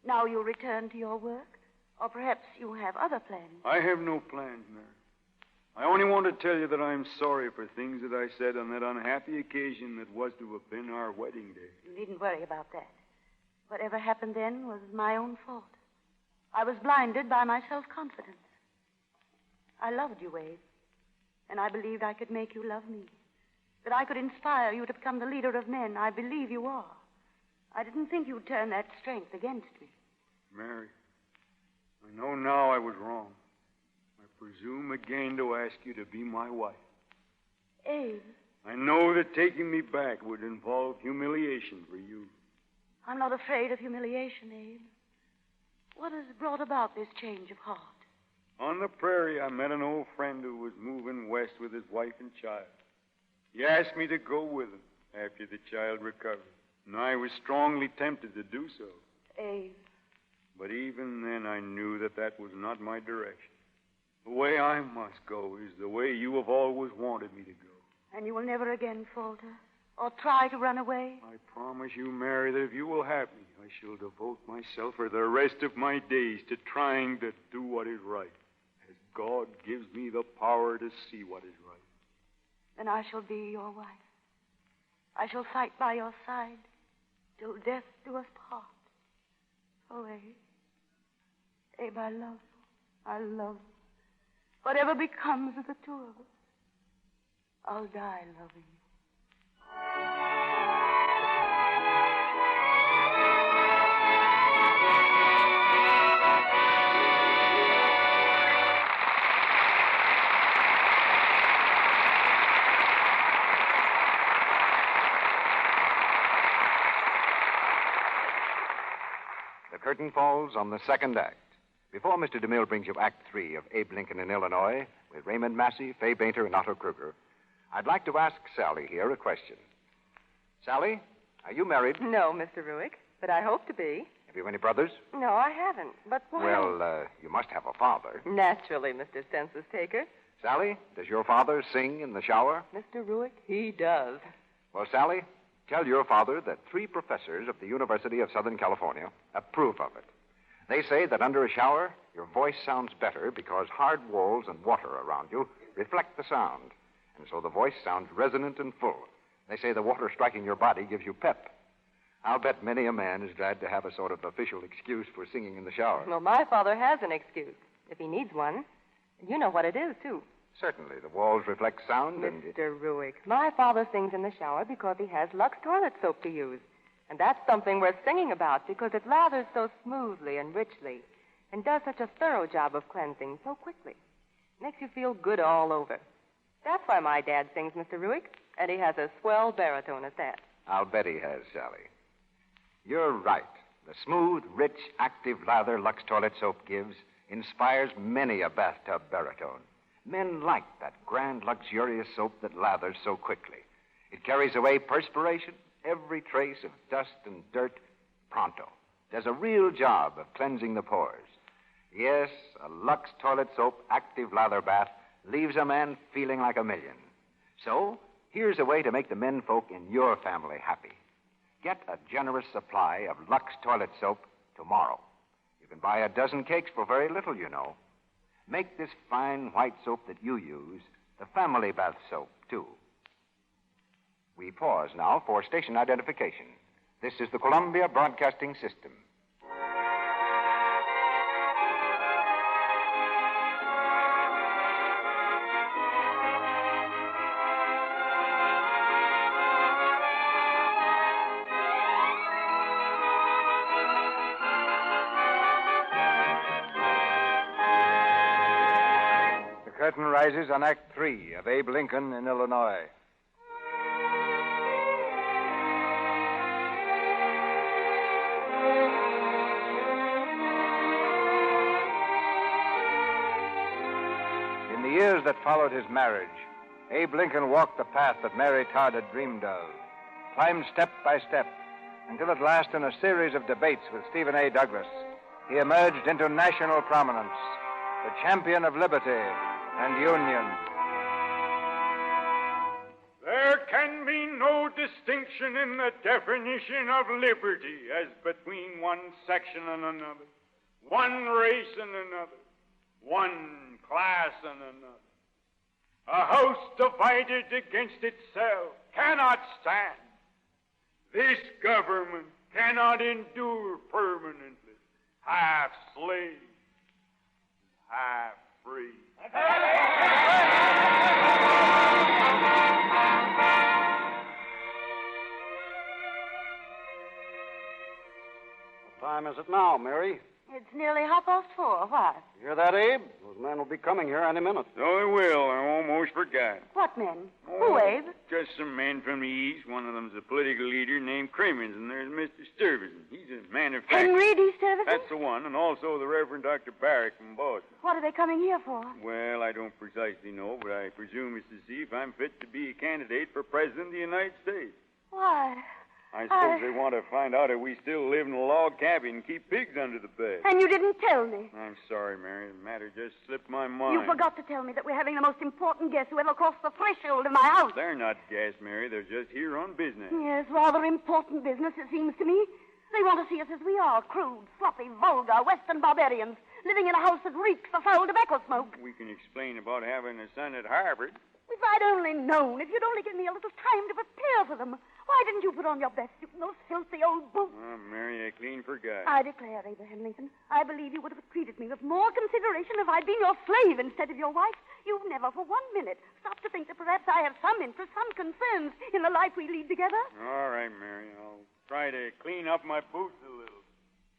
Now you'll return to your work? Or perhaps you have other plans? I have no plans, Mary. I only want to tell you that I'm sorry for things that I said on that unhappy occasion that was to have been our wedding day. You needn't worry about that. Whatever happened then was my own fault. I was blinded by my self-confidence. I loved you, Abe, and I believed I could make you love me, that I could inspire you to become the leader of men I believe you are. I didn't think you'd turn that strength against me. Mary, I know now I was wrong. I presume again to ask you to be my wife. Abe. I know that taking me back would involve humiliation for you. I'm not afraid of humiliation, Abe. What has brought about this change of heart? On the prairie, I met an old friend who was moving west with his wife and child. He asked me to go with him after the child recovered, and I was strongly tempted to do so. Abe. But even then, I knew that that was not my direction. The way I must go is the way you have always wanted me to go. And you will never again falter or try to run away? I promise you, Mary, that if you will have me, I shall devote myself for the rest of my days to trying to do what is right, as God gives me the power to see what is right. Then I shall be your wife. I shall fight by your side till death do us part. Oh, Abe. Abe, I love you. I love you. Whatever becomes of the two of us, I'll die loving you. curtain falls on the second act. Before Mr. DeMille brings you Act 3 of Abe Lincoln in Illinois with Raymond Massey, Fay Bainter, and Otto Kruger, I'd like to ask Sally here a question. Sally, are you married? No, Mr. Ruick, but I hope to be. Have you any brothers? No, I haven't. But why? Well, you must have a father. Naturally, Mr. Census Taker. Sally, does your father sing in the shower? Mr. Ruick, he does. Well, Sally, tell your father that 3 professors of the University of Southern California approve of it. They say that under a shower, your voice sounds better because hard walls and water around you reflect the sound. And so the voice sounds resonant and full. They say the water striking your body gives you pep. I'll bet many a man is glad to have a sort of official excuse for singing in the shower. Well, my father has an excuse, if he needs one. And you know what it is, too. Certainly. The walls reflect sound and... Mr. Ruick, my father sings in the shower because he has Lux toilet soap to use. And that's something worth singing about because it lathers so smoothly and richly and does such a thorough job of cleansing so quickly. Makes you feel good all over. That's why my dad sings, Mr. Ruick, and he has a swell baritone at that. I'll bet he has, Sally. You're right. The smooth, rich, active lather Lux toilet soap gives inspires many a bathtub baritone. Men like that grand, luxurious soap that lathers so quickly. It carries away perspiration, every trace of dust and dirt, pronto. Does a real job of cleansing the pores. Yes, a Lux toilet soap active lather bath leaves a man feeling like a million. So, here's a way to make the men folk in your family happy. Get a generous supply of Lux toilet soap tomorrow. You can buy a dozen cakes for very little, you know. Make this fine white soap that you use the family bath soap, too. We pause now for station identification. This is the Columbia Broadcasting System. The curtain rises on Act 3 of Abe Lincoln in Illinois. In the years that followed his marriage, Abe Lincoln walked the path that Mary Todd had dreamed of, climbed step by step, until at last in a series of debates with Stephen A. Douglas, he emerged into national prominence, the champion of liberty and union. There can be no distinction in the definition of liberty as between one section and another, one race and another, one class and another. A house divided against itself cannot stand. This government cannot endure permanently, half slave, half free. What time is it now, Mary? It's nearly 4:30. What? You hear that, Abe? Those men will be coming here any minute. So they will. I almost forgot. What men? Who, Abe? Just some men from the East. One of them's a political leader named Crimmins, and there's Mr. Stuyvesant. He's a manufacturer. Henry D. Stuyvesant? That's the one, and also the Reverend Dr. Barrick from Boston. What are they coming here for? Well, I don't precisely know, but I presume it's to see if I'm fit to be a candidate for President of the United States. Why? I suppose they want to find out if we still live in a log cabin and keep pigs under the bed. And you didn't tell me. I'm sorry, Mary. The matter just slipped my mind. You forgot to tell me that we're having the most important guest who ever crossed the threshold of my house. They're not guests, Mary. They're just here on business. Yes, rather important business, it seems to me. They want to see us as we are, crude, sloppy, vulgar, Western barbarians, living in a house that reeks of foul tobacco smoke. We can explain about having a son at Harvard. If I'd only known, if you'd only given me a little time to prepare for them. Why didn't you put on your best suit and those filthy old boots? Oh, Mary, I clean forgot. I declare, Abraham Lincoln, I believe you would have treated me with more consideration if I'd been your slave instead of your wife. You've never for 1 minute stopped to think that perhaps I have some interest, some concerns in the life we lead together. All right, Mary. I'll try to clean up my boots a little.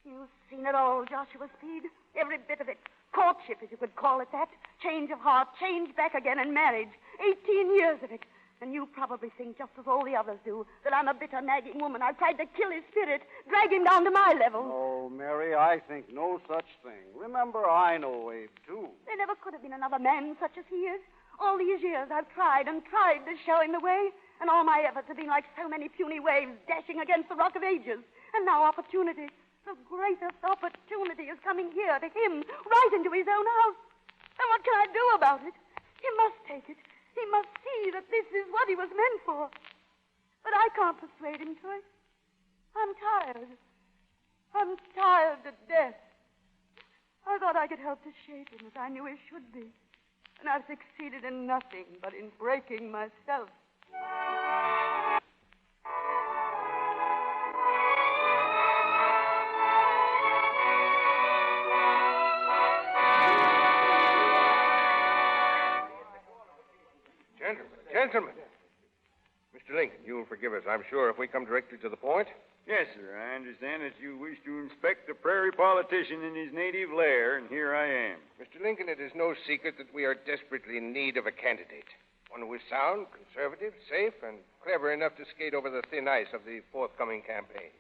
You've seen it all, Joshua Speed. Every bit of it. Courtship, as you could call it that. Change of heart, change back again, and marriage. 18 years of it. And you probably think, just as all the others do, that I'm a bitter, nagging woman. I've tried to kill his spirit, drag him down to my level. Oh, Mary, I think no such thing. Remember, I know Abe, too. There never could have been another man such as he is. All these years I've tried and tried to show him the way, and all my efforts have been like so many puny waves dashing against the Rock of Ages. And now opportunity, the greatest opportunity, is coming here to him, right into his own house. And what can I do about it? He must take it. He must see that this is what he was meant for. But I can't persuade him to it. I'm tired. I'm tired to death. I thought I could help to shape him as I knew he should be. And I've succeeded in nothing but in breaking myself. Gentlemen. Mr. Lincoln, you'll forgive us, I'm sure, if we come directly to the point. Yes, sir. I understand that you wish to inspect the prairie politician in his native lair, and here I am. Mr. Lincoln, it is no secret that we are desperately in need of a candidate. One who is sound, conservative, safe, and clever enough to skate over the thin ice of the forthcoming campaign.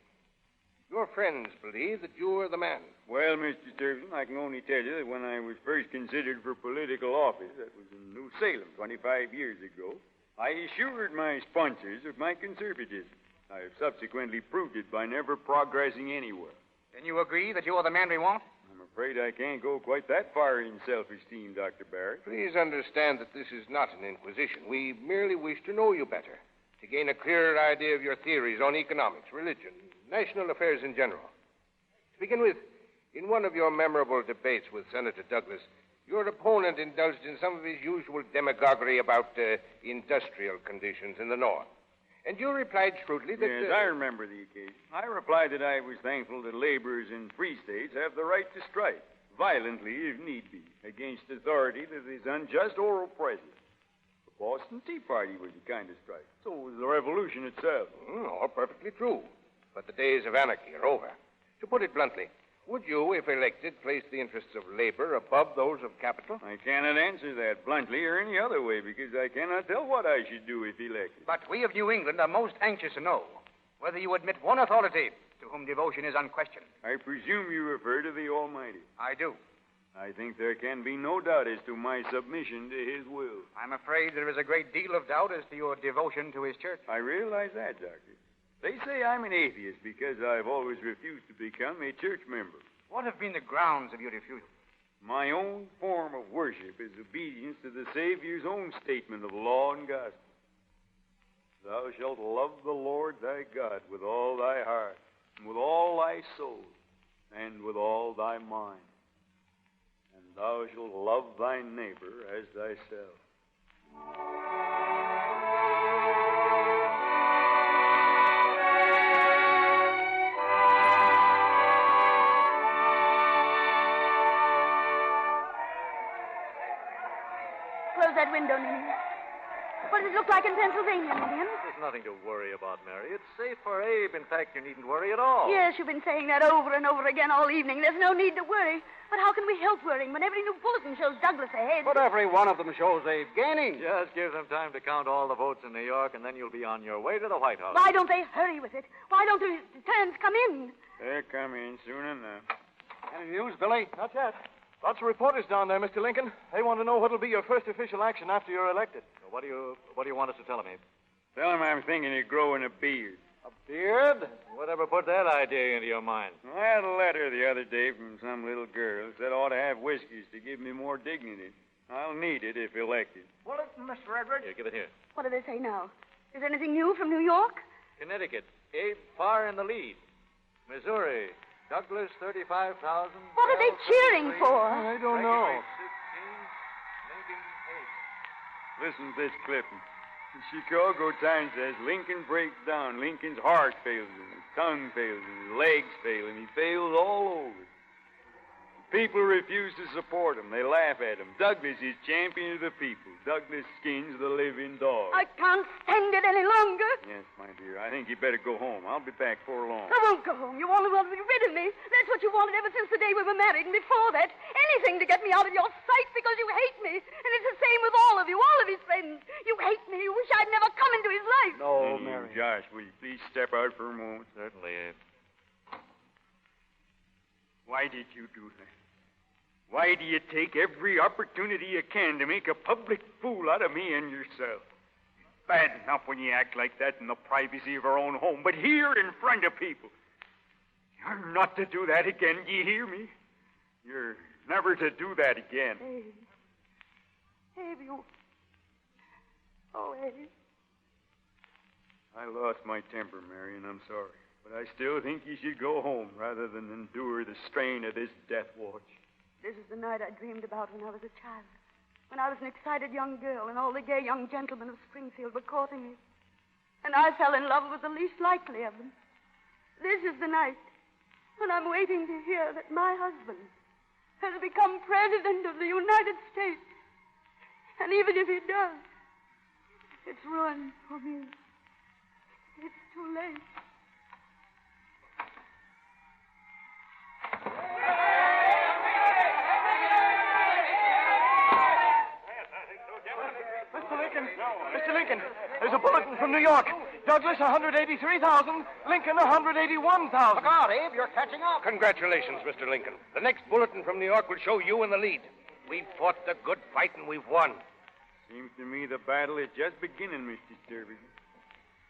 Your friends believe that you are the man. Well, Mr. Sturgeon, I can only tell you that when I was first considered for political office, that was in New Salem 25 years ago, I assured my sponsors of my conservatism. I have subsequently proved it by never progressing anywhere. Then you agree that you are the man we want? I'm afraid I can't go quite that far in self-esteem, Dr. Barrett. Please understand that this is not an inquisition. We merely wish to know you better, to gain a clearer idea of your theories on economics, religion, national affairs in general. To begin with, in one of your memorable debates with Senator Douglas, your opponent indulged in some of his usual demagoguery about industrial conditions in the North. And you replied shrewdly that... Yes, I remember the occasion. I replied that I was thankful that laborers in free states have the right to strike, violently if need be, against authority that is unjust or oppressive. The Boston Tea Party was a kind of strike. So was the Revolution itself. All perfectly true. But the days of anarchy are over. To put it bluntly, would you, if elected, place the interests of labor above those of capital? I cannot answer that bluntly or any other way because I cannot tell what I should do if elected. But we of New England are most anxious to know whether you admit one authority to whom devotion is unquestioned. I presume you refer to the Almighty. I do. I think there can be no doubt as to my submission to His will. I'm afraid there is a great deal of doubt as to your devotion to His church. I realize that, Doctor. They say I'm an atheist because I've always refused to become a church member. What have been the grounds of your refusal? My own form of worship is obedience to the Savior's own statement of law and gospel. Thou shalt love the Lord thy God with all thy heart, and with all thy soul, and with all thy mind. And thou shalt love thy neighbor as thyself. Close that window, Ninny. What does it look like in Pennsylvania, Lillian? There's nothing to worry about, Mary. It's safe for Abe. In fact, you needn't worry at all. Yes, you've been saying that over and over again all evening. There's no need to worry. But how can we help worrying when every new bulletin shows Douglas ahead? But every one of them shows Abe gaining. Just give them time to count all the votes in New York, and then you'll be on your way to the White House. Why don't they hurry with it? Why don't the turns come in? They're coming soon enough. Any news, Billy? Not yet. Lots of reporters down there, Mr. Lincoln. They want to know what'll be your first official action after you're elected. What do you want us to tell them, Abe? Tell him I'm thinking of growing a beard. A beard? Whatever put that idea into your mind? I had a letter the other day from some little girl who said I ought to have whiskers to give me more dignity. I'll need it if elected. Bulletin, Mr. Edwards? Here, give it here. What do they say now? Is there anything new from New York? Connecticut, Abe far in the lead. Missouri, Douglas 35,000. What are they cheering for? I don't know. 16, Listen to this clipping. The Chicago Times says Lincoln breaks down. Lincoln's heart fails him, his tongue fails him, his legs fail him. He fails all over. People refuse to support him. They laugh at him. Douglas is champion of the people. Douglas skins the living dog. I can't stand it any longer. Yes, my dear. I think you better go home. I'll be back before long. I won't go home. You only want to be rid of me. That's what you wanted ever since the day we were married, and before that, anything to get me out of your sight because you hate me. And it's the same with all of you, all of his friends. You hate me. You wish I'd never come into No, Mary. Josh, will you please step out for a moment? Certainly, Abe. Why did you do that? Why do you take every opportunity you can to make a public fool out of me and yourself? Bad enough when you act like that in the privacy of our own home, but here in front of people. You're not to do that again, do you hear me? You're never to do that again. Abe. Abe, you... Oh, Abe. I lost my temper, Mary, and I'm sorry. But I still think you should go home rather than endure the strain of this death watch. This is the night I dreamed about when I was a child. When I was an excited young girl and all the gay young gentlemen of Springfield were courting me. And I fell in love with the least likely of them. This is the night when I'm waiting to hear that my husband has become President of the United States. And even if he does, it's ruin for me. It's too late. Mr. Lincoln, there's a bulletin from New York. Douglas, 183,000. Lincoln, 181,000. Look out, Abe. You're catching up. Congratulations, Mr. Lincoln. The next bulletin from New York will show you in the lead. We've fought the good fight and we've won. Seems to me the battle is just beginning, Mr. Sturby.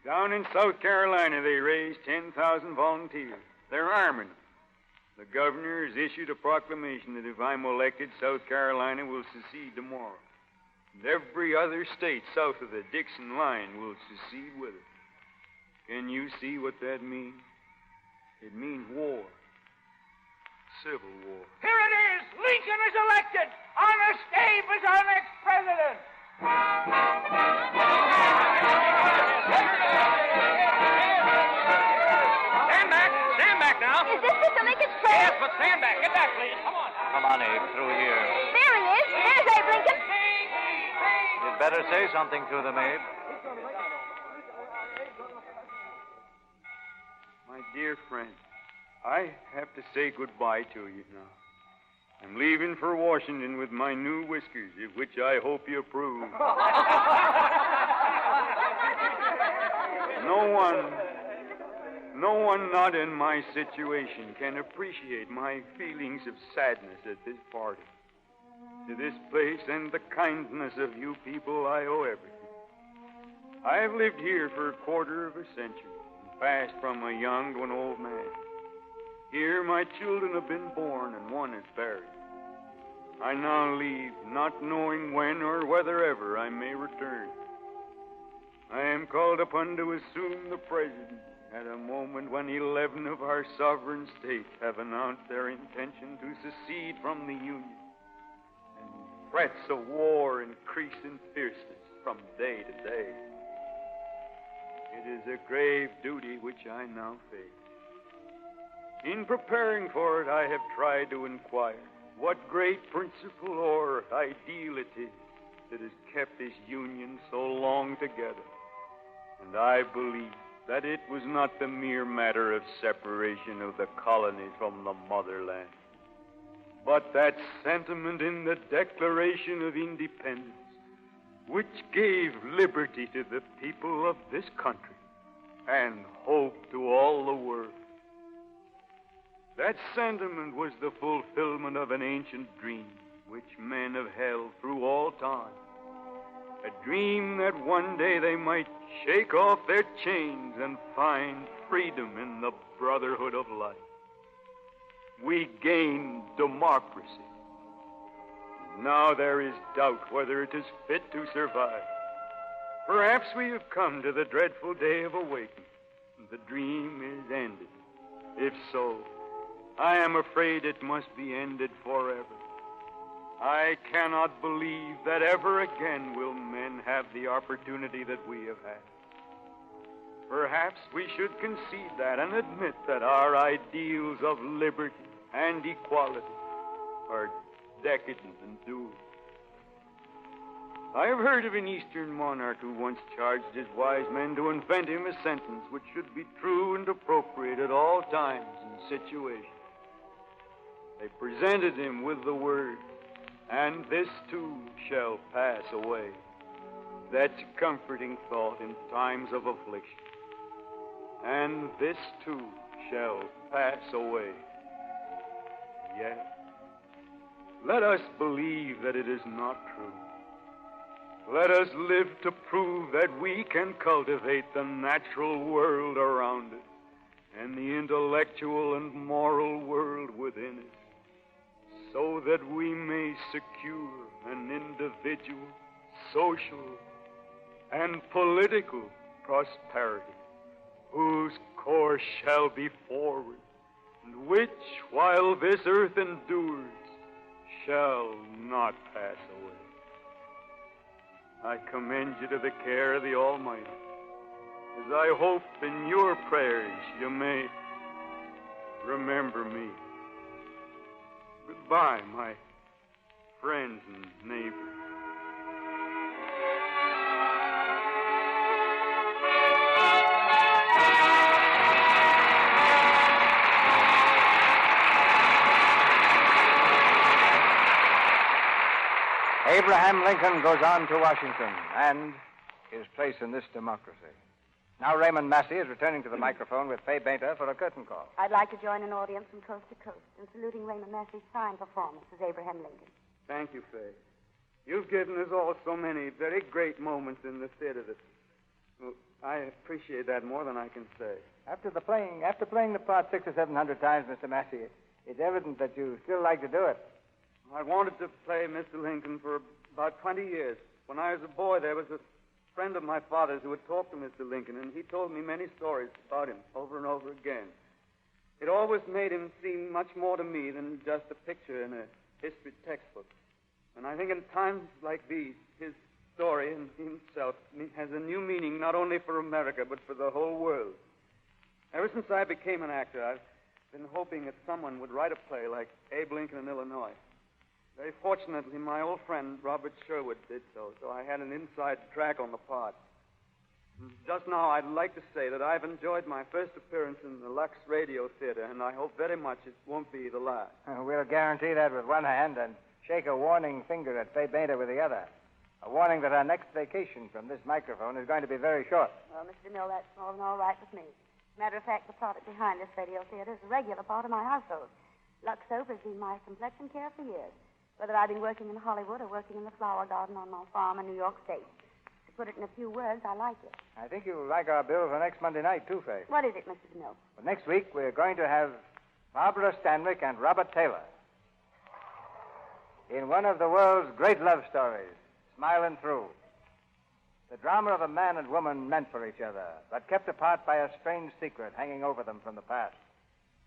Down in South Carolina, they raised 10,000 volunteers. They're arming them. The governor has issued a proclamation that if I'm elected, South Carolina will secede tomorrow. And every other state south of the Dixon line will secede with it. Can you see what that means? It means war. Civil war. Here it is. Lincoln is elected. Honest Abe is our next president. Stand back. Stand back now. Is this Mr. Lincoln's train? Yes, but stand back. Get back, please. Come on. Come on, Abe, through here. There he is. There's Abe Lincoln. You'd better say something to them, Abe. My dear friend, I have to say goodbye to you now. I'm leaving for Washington with my new whiskers, of which I hope you approve. No one not in my situation can appreciate my feelings of sadness at this party. To this place and the kindness of you people, I owe everything. I have lived here for a quarter of a century, and passed from a young to an old man. Here my children have been born, and one is buried. I now leave, not knowing when or whether ever I may return. I am called upon to assume the presidency at a moment when 11 of our sovereign states have announced their intention to secede from the Union. And threats of war increase in fierceness from day to day. It is a grave duty which I now face. In preparing for it, I have tried to inquire what great principle or ideal it is that has kept this Union so long together. And I believe that it was not the mere matter of separation of the colonies from the motherland, but that sentiment in the Declaration of Independence which gave liberty to the people of this country and hope to all the world. That sentiment was the fulfillment of an ancient dream which men have held through all time. A dream that one day they might shake off their chains and find freedom in the brotherhood of life. We gained democracy. Now there is doubt whether it is fit to survive. Perhaps we have come to the dreadful day of awakening. The dream is ended. If so, I am afraid it must be ended forever. I cannot believe that ever again will men have the opportunity that we have had. Perhaps we should concede that and admit that our ideals of liberty and equality are decadent and doomed. I have heard of an Eastern monarch who once charged his wise men to invent him a sentence which should be true and appropriate at all times and situations. They presented him with the words, "And this too shall pass away." That's a comforting thought in times of affliction. And this too shall pass away. Yet, let us believe that it is not true. Let us live to prove that we can cultivate the natural world around us and the intellectual and moral world within it, so that we may secure an individual, social, and political prosperity, whose course shall be forward, and which, while this earth endures, shall not pass away. I commend you to the care of the Almighty, as I hope in your prayers you may remember me. Goodbye, my friends and neighbors. Abraham Lincoln goes on to Washington and his place in this democracy. Now Raymond Massey is returning to the microphone with Fay Bainter for a curtain call. I'd like to join an audience from coast to coast in saluting Raymond Massey's fine performance as Abraham Lincoln. Thank you, Fay. You've given us all so many very great moments in the theater that I appreciate that more than I can say. After playing the part 600 or 700 times, Mr. Massey, it's evident that you still like to do it. I wanted to play Mr. Lincoln for about 20 years. When I was a boy, there was a friend of my father's who had talked to Mr. Lincoln, and he told me many stories about him over and over again. It always made him seem much more to me than just a picture in a history textbook. And I think in times like these, his story and himself has a new meaning not only for America, but for the whole world. Ever since I became an actor, I've been hoping that someone would write a play like Abe Lincoln in Illinois. Very fortunately, my old friend Robert Sherwood did so I had an inside track on the part. Just now, I'd like to say that I've enjoyed my first appearance in the Lux Radio Theater, and I hope very much it won't be the last. We'll guarantee that with one hand and shake a warning finger at Fay Bainter with the other. A warning that our next vacation from this microphone is going to be very short. Well, Mr. Mill, that's more than all right with me. Matter of fact, the product behind this radio theater is a regular part of my household. Lux Soap has been my complexion care for years, whether I've been working in Hollywood or working in the flower garden on my farm in New York State. To put it in a few words, I like it. I think you'll like our bill for next Monday night, too, Fay. What is it, Mr. DeMille? Well, next week, we're going to have Barbara Stanwyck and Robert Taylor in one of the world's great love stories, Smiling Through. The drama of a man and woman meant for each other, but kept apart by a strange secret hanging over them from the past.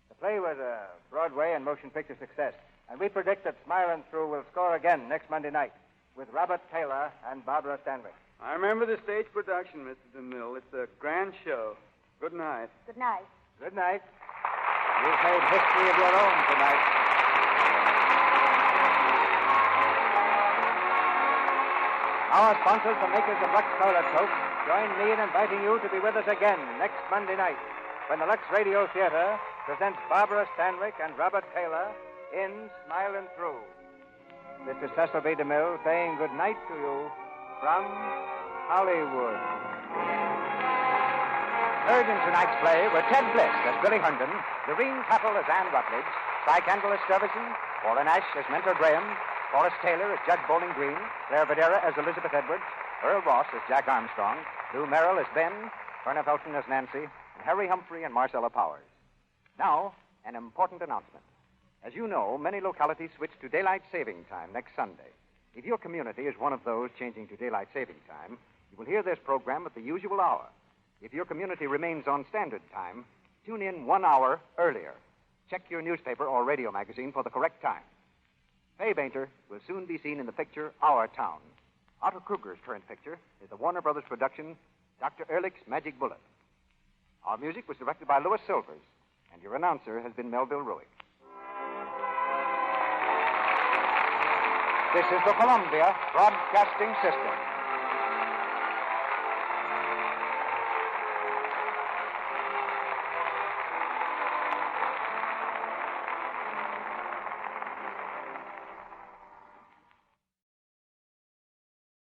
The play was a Broadway and motion picture success, and we predict that Smiling Through will score again next Monday night with Robert Taylor and Barbara Stanwyck. I remember the stage production, Mr. DeMille. It's a grand show. Good night. Good night. Good night. You've made history of your own tonight. Our sponsors, the makers of Lux Toilet Soap, join me in inviting you to be with us again next Monday night when the Lux Radio Theater presents Barbara Stanwyck and Robert Taylor in Smiling Through. This is Cecil B. DeMille saying good night to you from Hollywood. Heard in tonight's play were Ted Bliss as Billy Herndon, Doreen Tuttle as Ann Rutledge, Cy Kendall as Servison, Warren Ash as Mentor Graham, Forrest Taylor as Judge Bowling Green, Claire Videra as Elizabeth Edwards, Earl Ross as Jack Armstrong, Lou Merrill as Ben, Verna Felton as Nancy, and Harry Humphrey and Marcella Powers. Now, an important announcement. As you know, many localities switch to daylight saving time next Sunday. If your community is one of those changing to daylight saving time, you will hear this program at the usual hour. If your community remains on standard time, tune in 1 hour earlier. Check your newspaper or radio magazine for the correct time. Fay Bainter will soon be seen in the picture Our Town. Otto Kruger's current picture is the Warner Brothers production, Dr. Ehrlich's Magic Bullet. Our music was directed by Louis Silvers, and your announcer has been Melville Ruick. This is the Columbia Broadcasting System.